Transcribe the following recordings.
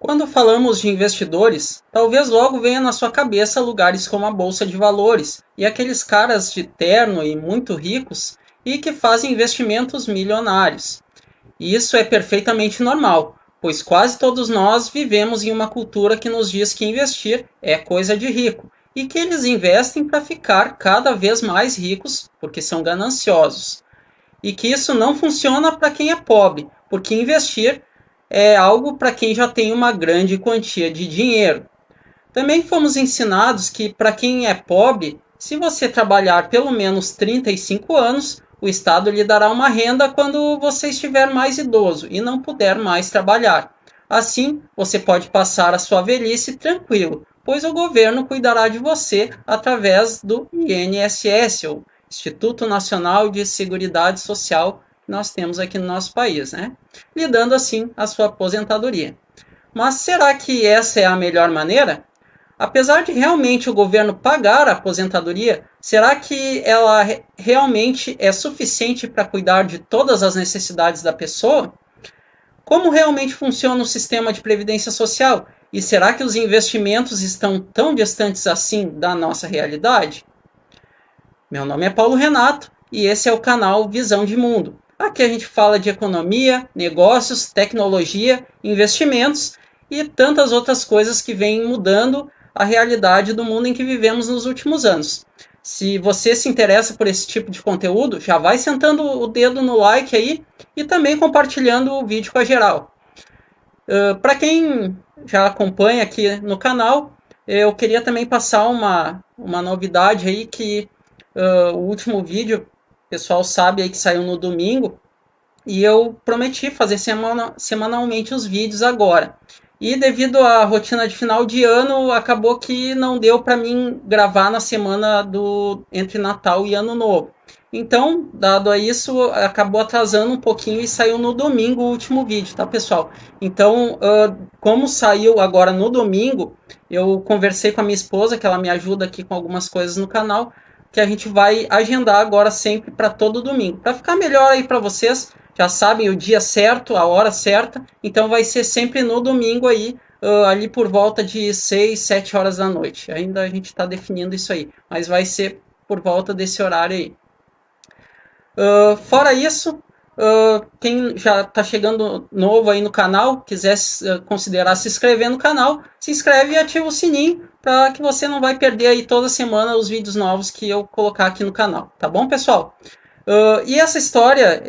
Quando falamos de investidores, talvez logo venha na sua cabeça lugares como a Bolsa de Valores e aqueles caras de terno e muito ricos e que fazem investimentos milionários. E isso é perfeitamente normal, pois quase todos nós vivemos em uma cultura que nos diz que investir é coisa de rico e que eles investem para ficar cada vez mais ricos porque são gananciosos. E que isso não funciona para quem é pobre, porque investir é algo para quem já tem uma grande quantia de dinheiro. Também fomos ensinados que para quem é pobre, se você trabalhar pelo menos 35 anos, o Estado lhe dará uma renda quando você estiver mais idoso e não puder mais trabalhar. Assim, você pode passar a sua velhice tranquilo, pois o governo cuidará de você através do INSS, ou Instituto Nacional de Seguridade Social, que nós temos aqui no nosso país, né? Lhe dando assim a sua aposentadoria. Mas será que essa é a melhor maneira? Apesar de realmente o governo pagar a aposentadoria, será que ela realmente é suficiente para cuidar de todas as necessidades da pessoa? Como realmente funciona o sistema de previdência social? E será que os investimentos estão tão distantes assim da nossa realidade? Meu nome é Paulo Renato e esse é o canal Visão de Mundo. Aqui a gente fala de economia, negócios, tecnologia, investimentos e tantas outras coisas que vêm mudando a realidade do mundo em que vivemos nos últimos anos. Se você se interessa por esse tipo de conteúdo, já vai sentando o dedo no like aí e também compartilhando o vídeo com a geral. Para quem já acompanha aqui no canal, eu queria também passar uma novidade aí que o último vídeo, o pessoal sabe aí que saiu no domingo, e eu prometi fazer semanalmente os vídeos agora. E devido à rotina de final de ano, acabou que não deu para mim gravar na semana entre Natal e Ano Novo. Então, dado a isso, acabou atrasando um pouquinho e saiu no domingo o último vídeo, tá, pessoal? Então, como saiu agora no domingo, eu conversei com a minha esposa, que ela me ajuda aqui com algumas coisas no canal, que a gente vai agendar agora sempre para todo domingo. Para ficar melhor aí para vocês, já sabem o dia certo, a hora certa, então vai ser sempre no domingo aí, ali por volta de 6, 7 horas da noite. Ainda a gente está definindo isso aí, mas vai ser por volta desse horário aí. Fora isso, quem já está chegando novo aí no canal, quiser considerar se inscrever no canal, se inscreve e ativa o sininho para que você não vai perder aí toda semana os vídeos novos que eu colocar aqui no canal, tá bom, pessoal? E essa história,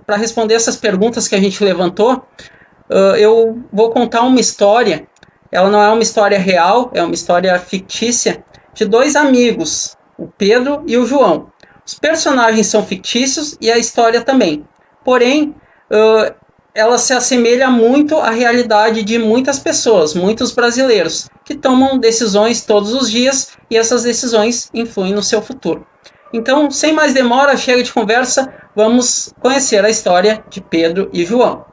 para responder essas perguntas que a gente levantou, eu vou contar uma história. Ela não é uma história real, é uma história fictícia de dois amigos, o Pedro e o João. Os personagens são fictícios e a história também. Porém, ela se assemelha muito à realidade de muitas pessoas, muitos brasileiros, que tomam decisões todos os dias e essas decisões influem no seu futuro. Então, sem mais demora, chega de conversa, vamos conhecer a história de Pedro e João.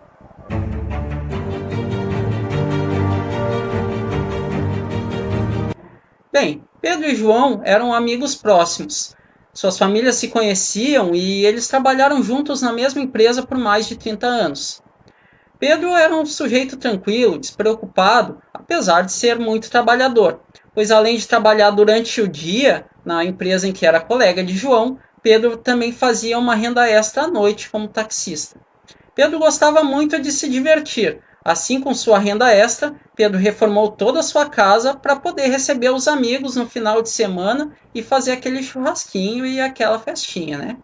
Bem, Pedro e João eram amigos próximos. Suas famílias se conheciam e eles trabalharam juntos na mesma empresa por mais de 30 anos. Pedro era um sujeito tranquilo, despreocupado, apesar de ser muito trabalhador, pois além de trabalhar durante o dia na empresa em que era colega de João, Pedro também fazia uma renda extra à noite como taxista. Pedro gostava muito de se divertir. Assim, com sua renda extra, Pedro reformou toda a sua casa para poder receber os amigos no final de semana e fazer aquele churrasquinho e aquela festinha, né?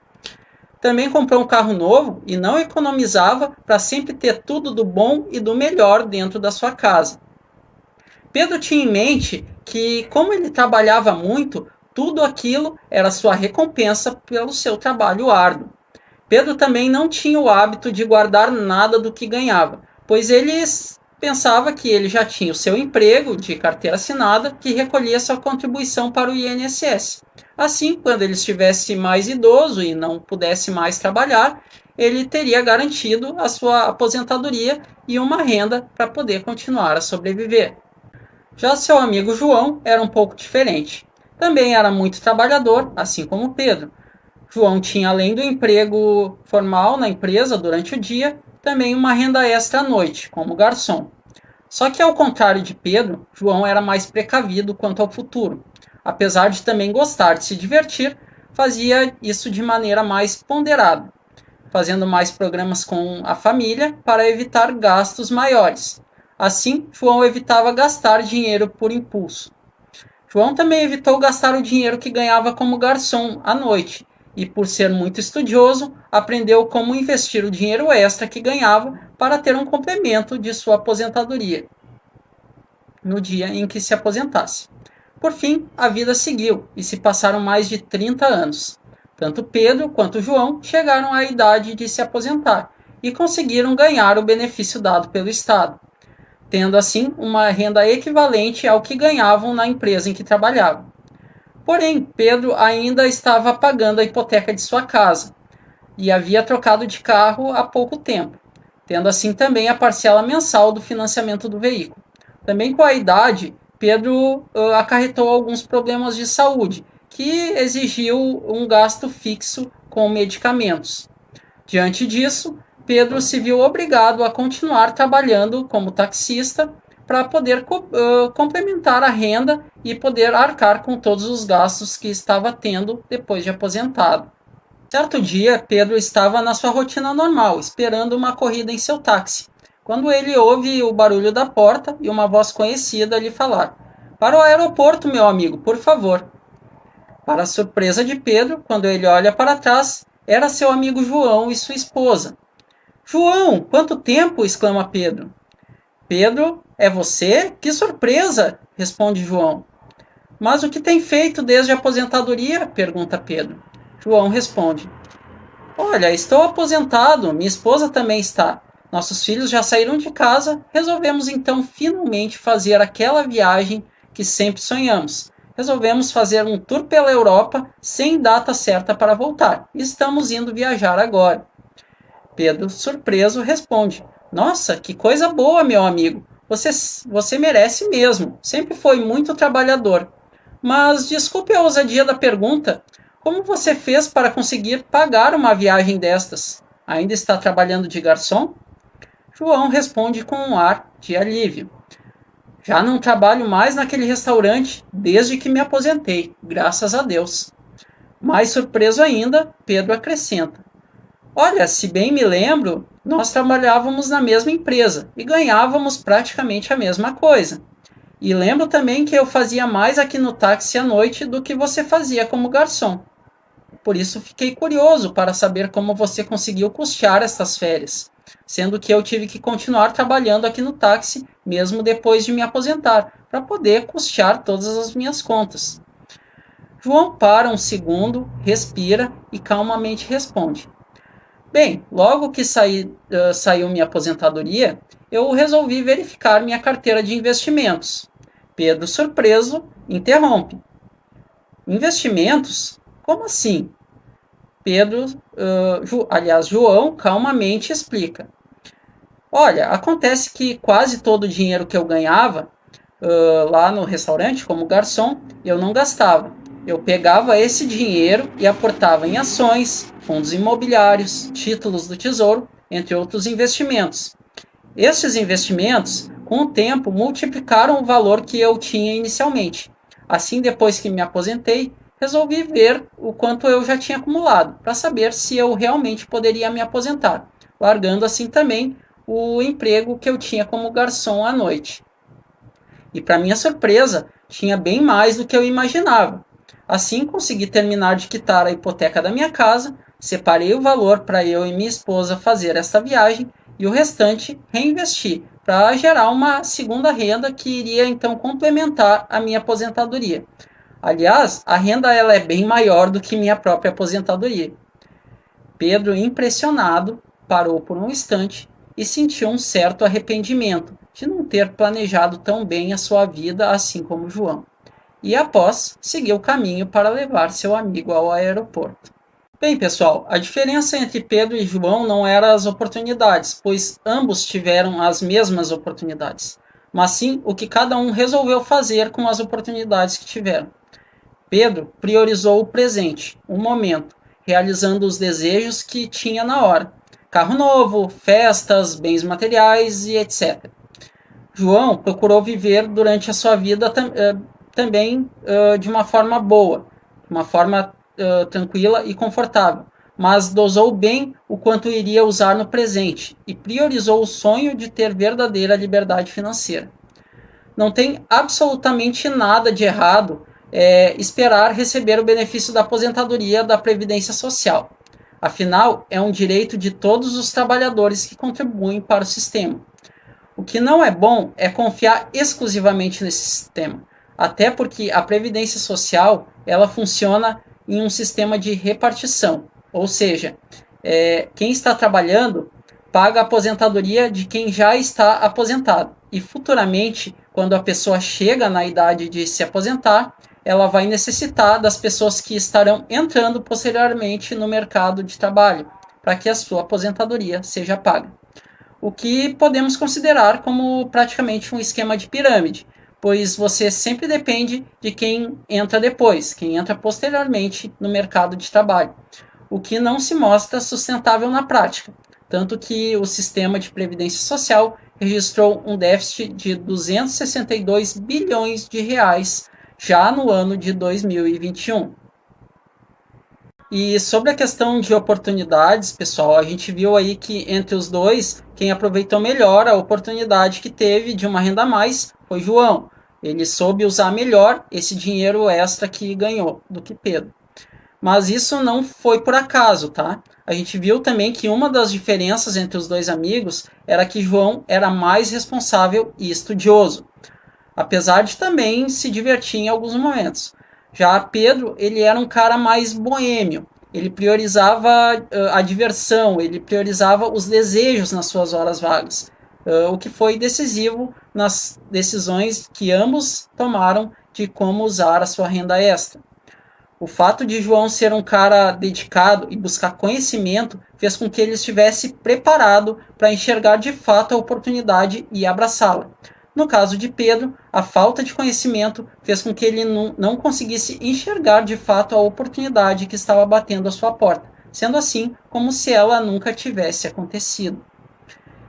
Também comprou um carro novo e não economizava para sempre ter tudo do bom e do melhor dentro da sua casa. Pedro tinha em mente que, como ele trabalhava muito, tudo aquilo era sua recompensa pelo seu trabalho árduo. Pedro também não tinha o hábito de guardar nada do que ganhava, pois ele pensava que ele já tinha o seu emprego de carteira assinada que recolhia sua contribuição para o INSS. Assim, quando ele estivesse mais idoso e não pudesse mais trabalhar, ele teria garantido a sua aposentadoria e uma renda para poder continuar a sobreviver. Já seu amigo João era um pouco diferente. Também era muito trabalhador, assim como Pedro. João tinha, além do emprego formal na empresa durante o dia, também uma renda extra à noite, como garçom. Só que, ao contrário de Pedro, João era mais precavido quanto ao futuro. Apesar de também gostar de se divertir, fazia isso de maneira mais ponderada, fazendo mais programas com a família para evitar gastos maiores. Assim, João evitava gastar dinheiro por impulso. João também evitou gastar o dinheiro que ganhava como garçom à noite, e por ser muito estudioso, aprendeu como investir o dinheiro extra que ganhava para ter um complemento de sua aposentadoria no dia em que se aposentasse. Por fim, a vida seguiu e se passaram mais de 30 anos. Tanto Pedro quanto João chegaram à idade de se aposentar e conseguiram ganhar o benefício dado pelo Estado, tendo assim uma renda equivalente ao que ganhavam na empresa em que trabalhavam. Porém, Pedro ainda estava pagando a hipoteca de sua casa e havia trocado de carro há pouco tempo, tendo assim também a parcela mensal do financiamento do veículo. Também com a idade, Pedro acarretou alguns problemas de saúde, que exigiu um gasto fixo com medicamentos. Diante disso, Pedro se viu obrigado a continuar trabalhando como taxista para poder complementar a renda e poder arcar com todos os gastos que estava tendo depois de aposentado. Certo dia, Pedro estava na sua rotina normal, esperando uma corrida em seu táxi, quando ele ouve o barulho da porta e uma voz conhecida lhe falar: "Para o aeroporto, meu amigo, por favor." Para a surpresa de Pedro, quando ele olha para trás, era seu amigo João e sua esposa. "João, quanto tempo!" exclama Pedro. "Pedro, é você? Que surpresa!" responde João. "Mas o que tem feito desde a aposentadoria?" pergunta Pedro. João responde: "Olha, estou aposentado, minha esposa também está. Nossos filhos já saíram de casa, resolvemos então finalmente fazer aquela viagem que sempre sonhamos. Resolvemos fazer um tour pela Europa sem data certa para voltar. Estamos indo viajar agora." Pedro, surpreso, responde: "Nossa, que coisa boa, meu amigo. Você merece mesmo. Sempre foi muito trabalhador. Mas desculpe a ousadia da pergunta. Como você fez para conseguir pagar uma viagem destas? Ainda está trabalhando de garçom?" João responde com um ar de alívio: "Já não trabalho mais naquele restaurante desde que me aposentei, graças a Deus." Mais surpreso ainda, Pedro acrescenta: "Olha, se bem me lembro, nós trabalhávamos na mesma empresa e ganhávamos praticamente a mesma coisa. E lembro também que eu fazia mais aqui no táxi à noite do que você fazia como garçom. Por isso fiquei curioso para saber como você conseguiu custear estas férias, sendo que eu tive que continuar trabalhando aqui no táxi mesmo depois de me aposentar, para poder custear todas as minhas contas." João para um segundo, respira e calmamente responde: "Bem, logo que saiu minha aposentadoria, eu resolvi verificar minha carteira de investimentos." Pedro, surpreso, interrompe: "Investimentos? Como assim?" Pedro, João, calmamente explica: "Olha, acontece que quase todo o dinheiro que eu ganhava lá no restaurante como garçom, eu não gastava. Eu pegava esse dinheiro e aportava em ações, fundos imobiliários, títulos do tesouro, entre outros investimentos. Estes investimentos, com o tempo, multiplicaram o valor que eu tinha inicialmente. Assim, depois que me aposentei, resolvi ver o quanto eu já tinha acumulado, para saber se eu realmente poderia me aposentar, largando assim também o emprego que eu tinha como garçom à noite. E para minha surpresa, tinha bem mais do que eu imaginava. Assim, consegui terminar de quitar a hipoteca da minha casa, separei o valor para eu e minha esposa fazer esta viagem e o restante reinvesti para gerar uma segunda renda que iria então complementar a minha aposentadoria. Aliás, a renda ela é bem maior do que minha própria aposentadoria." Pedro, impressionado, parou por um instante e sentiu um certo arrependimento de não ter planejado tão bem a sua vida assim como João. E após, seguiu o caminho para levar seu amigo ao aeroporto. Bem, pessoal, a diferença entre Pedro e João não era as oportunidades, pois ambos tiveram as mesmas oportunidades, mas sim o que cada um resolveu fazer com as oportunidades que tiveram. Pedro priorizou o presente, o momento, realizando os desejos que tinha na hora: carro novo, festas, bens materiais e etc. João procurou viver durante a sua vida também de uma forma boa, uma forma tranquila e confortável, mas dosou bem o quanto iria usar no presente e priorizou o sonho de ter verdadeira liberdade financeira. Não tem absolutamente nada de errado esperar receber o benefício da aposentadoria da Previdência Social. Afinal, é um direito de todos os trabalhadores que contribuem para o sistema. O que não é bom é confiar exclusivamente nesse sistema, até porque a Previdência Social ela funciona em um sistema de repartição, ou seja, quem está trabalhando paga a aposentadoria de quem já está aposentado. E futuramente, quando a pessoa chega na idade de se aposentar, ela vai necessitar das pessoas que estarão entrando posteriormente no mercado de trabalho, para que a sua aposentadoria seja paga. O que podemos considerar como praticamente um esquema de pirâmide, pois você sempre depende de quem entra depois, quem entra posteriormente no mercado de trabalho, o que não se mostra sustentável na prática, tanto que o sistema de previdência social registrou um déficit de 262 bilhões de reais já no ano de 2021. E sobre a questão de oportunidades, pessoal, a gente viu aí que entre os dois, quem aproveitou melhor a oportunidade que teve de uma renda a mais foi João. Ele soube usar melhor esse dinheiro extra que ganhou do que Pedro. Mas isso não foi por acaso, tá? A gente viu também que uma das diferenças entre os dois amigos era que João era mais responsável e estudioso, apesar de também se divertir em alguns momentos. Já Pedro, ele era um cara mais boêmio, ele priorizava a diversão, ele priorizava os desejos nas suas horas vagas, o que foi decisivo nas decisões que ambos tomaram de como usar a sua renda extra. O fato de João ser um cara dedicado e buscar conhecimento fez com que ele estivesse preparado para enxergar de fato a oportunidade e abraçá-la. No caso de Pedro, a falta de conhecimento fez com que ele não conseguisse enxergar de fato a oportunidade que estava batendo à sua porta, sendo assim como se ela nunca tivesse acontecido.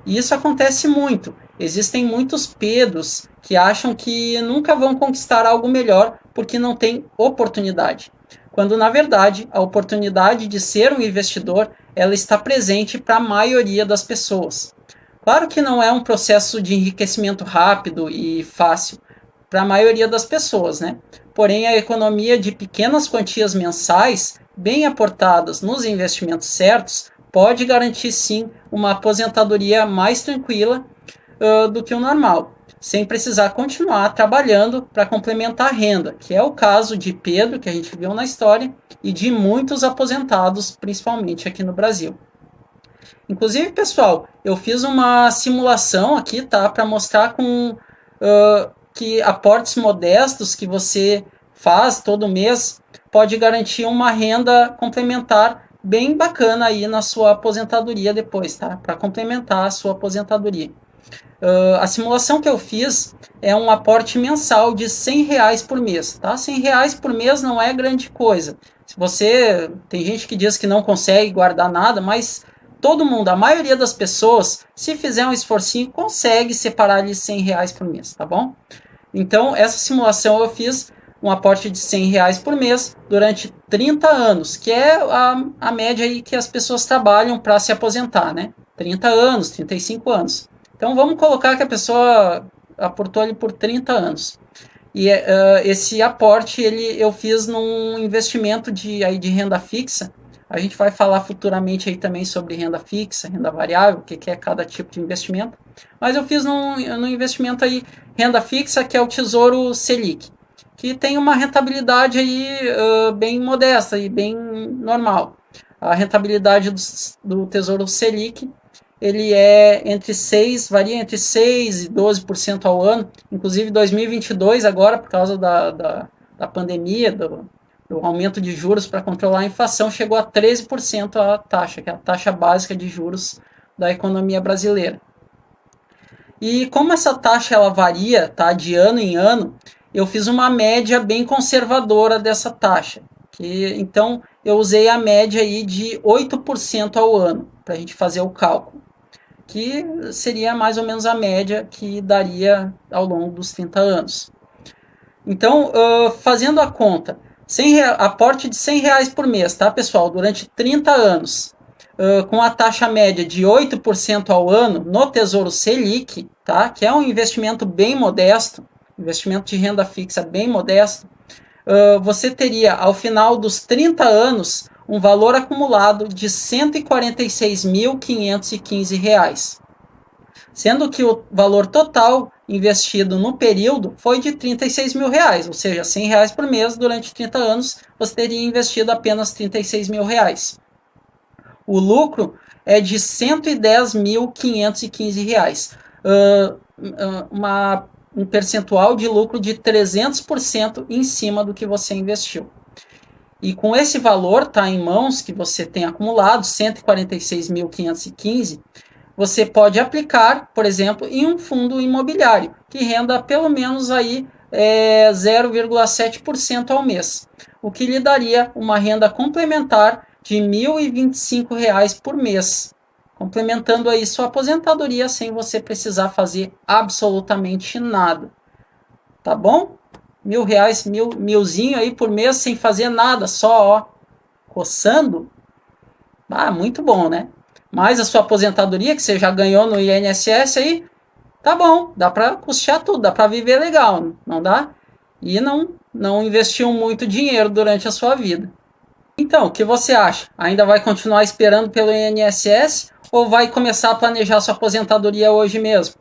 E isso acontece muito. Existem muitos Pedros que acham que nunca vão conquistar algo melhor porque não têm oportunidade, quando na verdade a oportunidade de ser um investidor ela está presente para a maioria das pessoas. Claro que não é um processo de enriquecimento rápido e fácil para a maioria das pessoas, né? Porém, a economia de pequenas quantias mensais, bem aportadas nos investimentos certos, pode garantir sim uma aposentadoria mais tranquila do que o normal, sem precisar continuar trabalhando para complementar a renda, que é o caso de Pedro, que a gente viu na história, e de muitos aposentados, principalmente aqui no Brasil. Inclusive, pessoal, eu fiz uma simulação aqui, tá, para mostrar que aportes modestos que você faz todo mês pode garantir uma renda complementar bem bacana aí na sua aposentadoria depois, tá? Para complementar a sua aposentadoria. A simulação que eu fiz é um aporte mensal de R$100 por mês, tá? R$100 por mês não é grande coisa. Se você tem gente que diz que não consegue guardar nada, mas todo mundo, a maioria das pessoas, se fizer um esforcinho, consegue separar ali R$100 por mês, tá bom? Então, essa simulação eu fiz um aporte de R$100 por mês durante 30 anos, que é a média aí que as pessoas trabalham para se aposentar, né? 30 anos, 35 anos. Então, vamos colocar que a pessoa aportou ali por 30 anos. E esse aporte eu fiz num investimento de renda fixa. A gente vai falar futuramente aí também sobre renda fixa, renda variável, o que é cada tipo de investimento. Mas eu fiz num investimento aí, renda fixa, que é o Tesouro Selic, que tem uma rentabilidade aí bem modesta e bem normal. A rentabilidade do Tesouro Selic, ele varia entre 6% e 12% ao ano. Inclusive 2022 agora, por causa da pandemia, do aumento de juros para controlar a inflação, chegou a 13% a taxa, que é a taxa básica de juros da economia brasileira. E como essa taxa ela varia, tá, de ano em ano, eu fiz uma média bem conservadora dessa taxa. Então, eu usei a média aí de 8% ao ano, para a gente fazer o cálculo. que seria mais ou menos a média que daria ao longo dos 30 anos. Então, fazendo a conta, aporte de R$ 100 por mês, tá, pessoal? Durante 30 anos, com a taxa média de 8% ao ano no Tesouro Selic, tá? Que é um investimento bem modesto, investimento de renda fixa bem modesto, você teria, ao final dos 30 anos, um valor acumulado de R$ 146.515, sendo que o valor total investido no período foi de R$ 36 mil, ou seja, R$ 100 por mês durante 30 anos, você teria investido apenas R$ 36 mil. O lucro é de R$ 110.515, um percentual de lucro de 300% em cima do que você investiu. E com esse valor em mãos que você tem acumulado, 146.515, você pode aplicar, por exemplo, em um fundo imobiliário, que renda pelo menos aí 0,7% ao mês, o que lhe daria uma renda complementar de R$ 1.025 por mês, complementando aí sua aposentadoria sem você precisar fazer absolutamente nada. Tá bom? R$ 1.000, milzinho aí por mês sem fazer nada, só coçando. Muito bom, né? Mais a sua aposentadoria que você já ganhou no INSS aí, tá bom, dá para custear tudo, dá para viver legal, não dá? E não investiu muito dinheiro durante a sua vida. Então, o que você acha? Ainda vai continuar esperando pelo INSS ou vai começar a planejar sua aposentadoria hoje mesmo?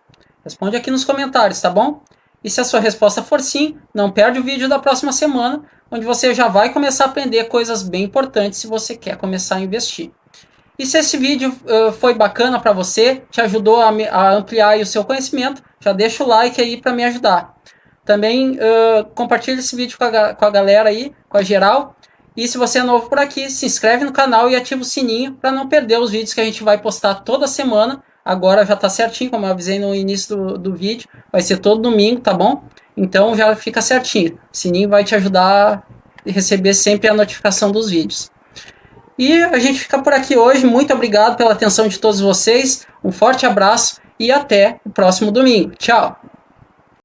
Responde aqui nos comentários, tá bom? E se a sua resposta for sim, não perde o vídeo da próxima semana, onde você já vai começar a aprender coisas bem importantes se você quer começar a investir. E se esse vídeo foi bacana para você, te ajudou a ampliar o seu conhecimento, já deixa o like aí para me ajudar. Também compartilhe esse vídeo com a galera aí, com a geral. E se você é novo por aqui, se inscreve no canal e ativa o sininho para não perder os vídeos que a gente vai postar toda semana. Agora já está certinho, como eu avisei no início do vídeo, vai ser todo domingo, tá bom? Então já fica certinho. O sininho vai te ajudar a receber sempre a notificação dos vídeos. E a gente fica por aqui hoje. Muito obrigado pela atenção de todos vocês. Um forte abraço e até o próximo domingo. Tchau!